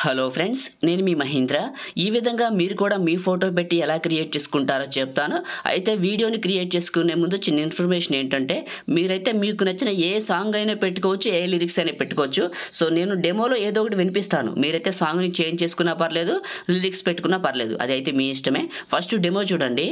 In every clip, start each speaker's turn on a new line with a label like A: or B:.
A: Hello friends, నేను మీ మహేంద్ర. ఈ విధంగా మీరు కూడా మీ ఫోటో పెట్టి ఎలా క్రియేట్ చేసుకుంటారో చెప్తాను. అయితే వీడియోని క్రియేట్ చేసుకునే ముందు చిన్న ఇన్ఫర్మేషన్ ఏంటంటే, మీరైతే మీకు నచ్చిన ఏ సాంగ్ అయినా పెట్టుకోవచ్చు, ఏ లిరిక్స్ అయినా పెట్టుకోవచ్చు. సో నేను డెమోలో ఏదో ఒకటి వినిపిస్తాను. మీరైతే సాంగ్ని చేంజ్ చేసుకున్నా పర్లేదు, లిరిక్స్ పెట్టుకున్నా పర్లేదు, అది అయితే మీ ఇష్టమే. ఫస్ట్ డెమో చూడండి.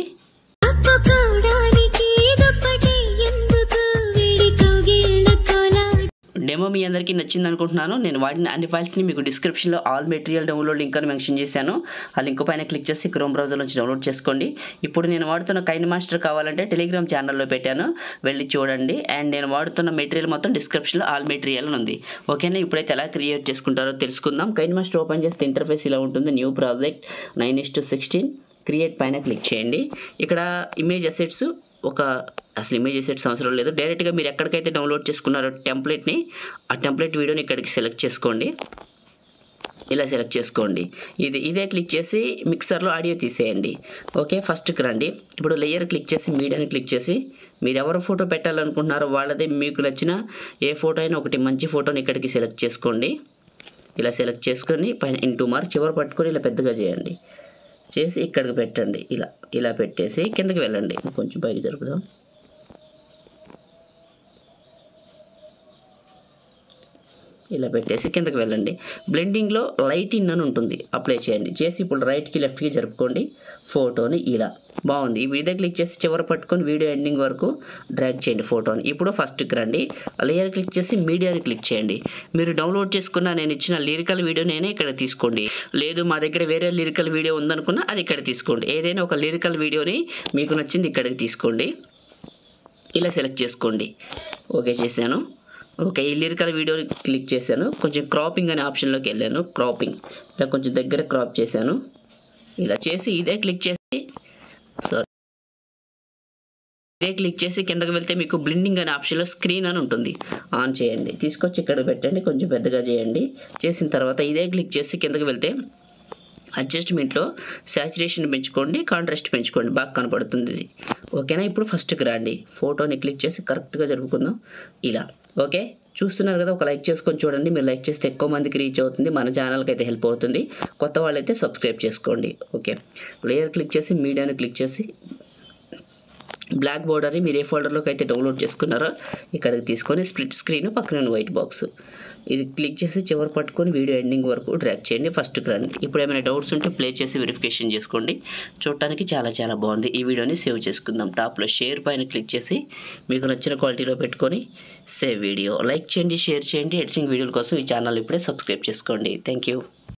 A: డెమో మీ అందరికీ నచ్చింది అనుకుంటున్నాను. నేను వాడిన అన్ని ఫైల్స్ని మీకు డిస్క్రిప్షన్లో ఆల్ మెటీరియల్ డౌన్లోడ్ లింక్ అని మెన్షన్ చేశాను. ఆ లింక్ పైన క్లిక్ చేసి క్రోమ్ బ్రౌజర్ నుంచి డౌన్లోడ్ చేసుకోండి. ఇప్పుడు నేను వాడుతున్న కైన్మాస్టర్ కావాలంటే టెలిగ్రామ్ ఛానల్లో పెట్టాను, వెళ్ళి చూడండి. అండ్ నేను వాడుతున్న మెటీరియల్ మొత్తం డిస్క్రిప్షన్లో ఆల్ మెటీరియల్ ఉంది. ఓకేనా, ఇప్పుడైతే ఎలా క్రియేట్ చేసుకుంటారో తెలుసుకుందాం. కైన్మాస్టర్ ఓపెన్ చేస్తే ఇంటర్ఫేస్ ఇలా ఉంటుంది. న్యూ ప్రాజెక్ట్ 9:16 క్రియేట్ పైన క్లిక్ చేయండి. ఇక్కడ ఇమేజ్ అసెట్స్ అసలు ఇమేజ్ అసెట్స్ అవసరం లేదు. డైరెక్ట్గా మీరు ఎక్కడికైతే డౌన్లోడ్ చేసుకున్నారో టెంప్లెట్ని, ఆ టెంప్లెట్ వీడియోని ఇక్కడికి సెలెక్ట్ చేసుకోండి. ఇలా సెలెక్ట్ చేసుకోండి. ఇదే క్లిక్ చేసి మిక్సర్లో ఆడియో తీసేయండి. ఓకే, ఫస్ట్కి రండి. ఇప్పుడు లేయర్ క్లిక్ చేసి మీడియాని క్లిక్ చేసి మీరు ఎవరు ఫోటో పెట్టాలనుకుంటున్నారో వాళ్ళదే మీకు నచ్చిన ఏ ఫోటో అయినా ఒకటి మంచి ఫోటోని ఇక్కడికి సెలెక్ట్ చేసుకోండి. ఇలా సెలెక్ట్ చేసుకొని పైన ఇంటూ మార్క్ చివరి పట్టుకొని ఇలా పెద్దగా చేయండి. చేసి ఇక్కడికి పెట్టండి. ఇలా పెట్టేసి కిందకి వెళ్ళండి. కొంచెం పైకి జరుపుదాం. ఇలా పెట్టేసి కిందకి వెళ్ళండి. బ్లెండింగ్లో లైట్ ఇన్ అని ఉంటుంది, అప్లై చేయండి. చేసి ఇప్పుడు రైట్కి లెఫ్ట్కి జరుపుకోండి ఫోటోని. ఇలా బాగుంది. ఇదే క్లిక్ చేసి చివరి పట్టుకొని వీడియో ఎండింగ్ వరకు డ్రాగ్ చేయండి ఫోటోని. ఇప్పుడు ఫస్ట్కి రండి. లేయర్ క్లిక్ చేసి మీడియాని క్లిక్ చేయండి. మీరు డౌన్లోడ్ చేసుకున్న నేను ఇచ్చిన లిరికల్ వీడియోనైనా ఇక్కడ తీసుకోండి. లేదు మా దగ్గర వేరే లిరికల్ వీడియో ఉందనుకున్నా అది ఇక్కడ తీసుకోండి. ఏదైనా ఒక లిరికల్ వీడియోని మీకు నచ్చింది ఇక్కడికి తీసుకోండి. ఇలా సెలెక్ట్ చేసుకోండి. ఓకే చేశాను. ఓకే, ఈ లిరికల్ వీడియోని క్లిక్ చేశాను. కొంచెం క్రాపింగ్ అనే ఆప్షన్లోకి వెళ్ళాను. క్రాపింగ్ ఇలా కొంచెం దగ్గర క్రాప్ చేశాను. ఇలా చేసి ఇదే క్లిక్ చేసి కిందకి వెళ్తే మీకు బ్లెండింగ్ అనే ఆప్షన్లో స్క్రీన్ అని ఉంటుంది, ఆన్ చేయండి. తీసుకొచ్చి ఇక్కడ పెట్టండి, కొంచెం పెద్దగా చేయండి. చేసిన తర్వాత ఇదే క్లిక్ చేసి కిందకి వెళ్తే అడ్జస్ట్మెంట్లో శాచురేషన్ పెంచుకోండి, కాంట్రాస్ట్ పెంచుకోండి, బాగా కనపడుతుంది ఇది. ఓకేనా, ఇప్పుడు ఫస్ట్కి రండి. ఫోటోని క్లిక్ చేసి కరెక్ట్గా జరుపుకుందాం. ఇలా ఓకే, చూస్తున్నారు కదా. ఒక లైక్ చేసుకొని చూడండి. మీరు లైక్ చేస్తే ఎక్కువ మందికి రీచ్ అవుతుంది, మన ఛానల్కి అయితే హెల్ప్ అవుతుంది. కొత్త వాళ్ళైతే సబ్స్క్రైబ్ చేసుకోండి. ఓకే, లేయర్ క్లిక్ చేసి మీడియాని క్లిక్ చేసి బ్లాక్ బోర్డర్ని మీరు ఏ ఫోల్డర్లోకి అయితే డౌన్లోడ్ చేసుకున్నారో ఇక్కడికి తీసుకొని స్ప్లిట్ స్క్రీన్ పక్కన వైట్ బాక్స్ ఇది క్లిక్ చేసి చివరి పట్టుకొని వీడియో ఎండింగ్ వరకు డ్రాగ్ చేయండి. ఫస్ట్కి రండి. ఇప్పుడు ఏమైనా డౌట్స్ ఉంటే ప్లే చేసి వెరిఫికేషన్ చేసుకోండి. చూడటానికి చాలా బాగుంది. ఈ వీడియోని సేవ్ చేసుకుందాం. టాప్లో షేర్ పైన క్లిక్ చేసి మీకు నచ్చిన క్వాలిటీలో పెట్టుకొని సేవ్ వీడియో. లైక్ చేయండి, షేర్ చేయండి. ఎడిటింగ్ వీడియోల కోసం ఈ ఛానల్ ఇప్పుడే సబ్స్క్రైబ్ చేసుకోండి. Thank you.